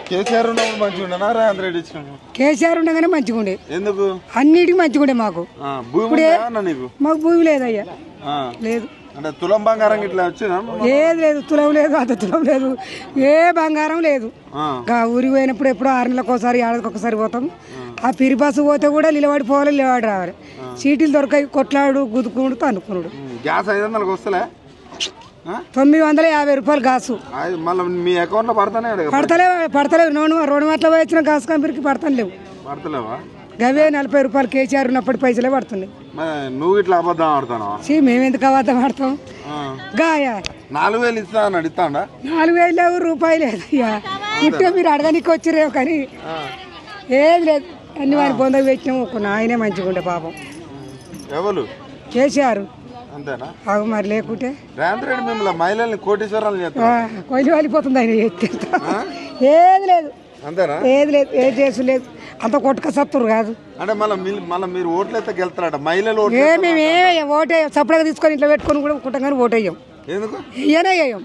కేసీఆర్ ఉన్నప్పుడు మంచిగా ఉండనా రేవంత్ రెడ్డి ఇచ్చినప్పుడు? కేసీఆర్ ఉండగానే మంచిగా ఉండే. ఎందుకు? అన్నిటికీ మంచిగా ఉండే మాకు. భూమి ఉందా అన్న నీకు? మాకు భూమి లేదయ్యా, లేదు. అంటే తులం బంగారం ఇట్లా వచ్చినా? ఏది లేదు, తులం లేదు, అంత తులం లేదు, ఏ బంగారం లేదు. ఊరికి పోయినప్పుడు ఎప్పుడో 6 నెలలకు ఒకసారి, ఏడాదికి ఒకసారి పోతాం. ఆ పిరి బస్సు పోతే కూడా నిలబడిపోవాలి, నిలబడి రావాలి. సీట్లు దొరకాయి, కొట్లాడు, గుద్దుకునుడు, తన్నుకునుడు. గ్యాస్ 500లకు వస్తలే? 950 రూపాయలు గాసు. మళ్ళీ మీ అకౌంట్ లో పడతానే? పడతలేవు. 2 మాటలు వచ్చిన గాసు కంపెనీకి పడతలేవు. పడతలేవా? గవే 40 రూపాయలు కేసీఆర్ ఉన్నప్పుడు పైసలే పడుతున్నాయి. నువ్వు ఇట్లా అబద్ధం ఆడుతాను? మేము ఎందుకు అబద్ధం ఆడతాం? గాయ 4000 ఇస్తా అన్నాడు, ఇస్తాడా? 4000 రూపాయలు లేదయ్యా. ఇంటే మీరు అడగనికి వచ్చిరేమో కానీ ఏది లేదు. అన్ని వారి బొందకు పెట్టినాము. ఒక ఆయనే మంచిగా ఉండే పాపం. ఎవరు? కేసీఆర్. అంతేనా? అవు మరి లేకుంటే రేవంత్ రెడ్డి మిమ్మల్ని మహిళల్ని కోటీశ్వరాలు చేస్తారు. కొయ్యి వాలిపోతుంది ఆయన ఎత్తే. ఏది లేదు, అంతేనా? ఏది లేదు, ఏది చేసు లేదు. అంత కొట్టుక సత్తురు కాదు. అంటే మళ్ళీ మీరు ఓట్లు అయితే గెలుస్తారట మహిళలు? మేమేమయ్యాం ఓటే సపరేట్గా తీసుకొని ఇంట్లో పెట్టుకొని కూడా కుట్టంగానే ఓటు వేయం. ఎందుకు? వేయనే వేయం.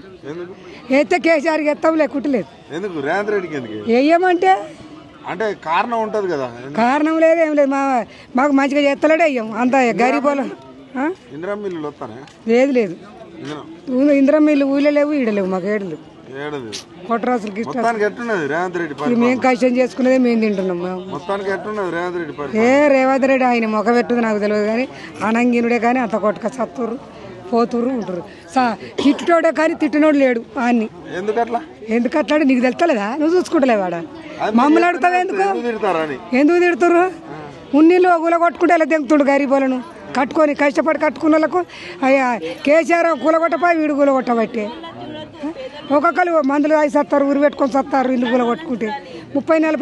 వేస్తే కేసీఆర్కి ఎత్తాం, లేకుంటే లేదు. ఎందుకు? రేవంత్ రెడ్డికి ఎందుకు వేయమంటే అంటే కారణం ఉంటది కదా? కారణం లేదు, ఏం లేదు. మాకు మంచిగా చేస్తలేడే అయ్యాం. అంత గరీబోలు. ఇందిరా మిల్లులు వస్తానే? లేదు లేదు, ఇందిరా మిల్లు ఊళ్ళో లేవు, ఈడలేవు. మాకు ఏడలేవు. కొట్టరాసులకి మొత్తానికి ఎట్టున్నది రేవంత్ రెడ్డి? మేము కష్టం చేసుకునేది మేము తింటున్నాం. మొత్తానికి ఎట్టున్నది రేవంత్ రెడ్డి? రేవంత్ రెడ్డి ఆయన మొక్క పెట్టుది నాకు తెలియదు కానీ అనంగినుడే కానీ అంత కొట్టుక సత్తురు, పోతురు, ఉంటారు. తిట్టుటోడే కానీ తిట్టినోడు లేడు. అన్ని ఎందుకట్లా నీకు తెలుస్తలేదా? నువ్వు చూసుకుంటలేవు వాడ. మమ్మల్ని అడుగుతావా? ఎందుకు తిడుతురు? ఉన్నీళ్ళు కూల కొట్టుకుంటే ఎలా దింగుతుండు గరీబోలను కట్టుకొని కష్టపడి కట్టుకున్న వాళ్ళకు. అయ్యా కేసీఆర్ కూలగొట్టపై వీడు కూలగొట్టబట్టే. ఒక్కొక్కరు మందులు 5 సత్తారు, ఊరు పెట్టుకొని సత్తారు, ఇల్లు కూలగొట్టుకుంటే 30-40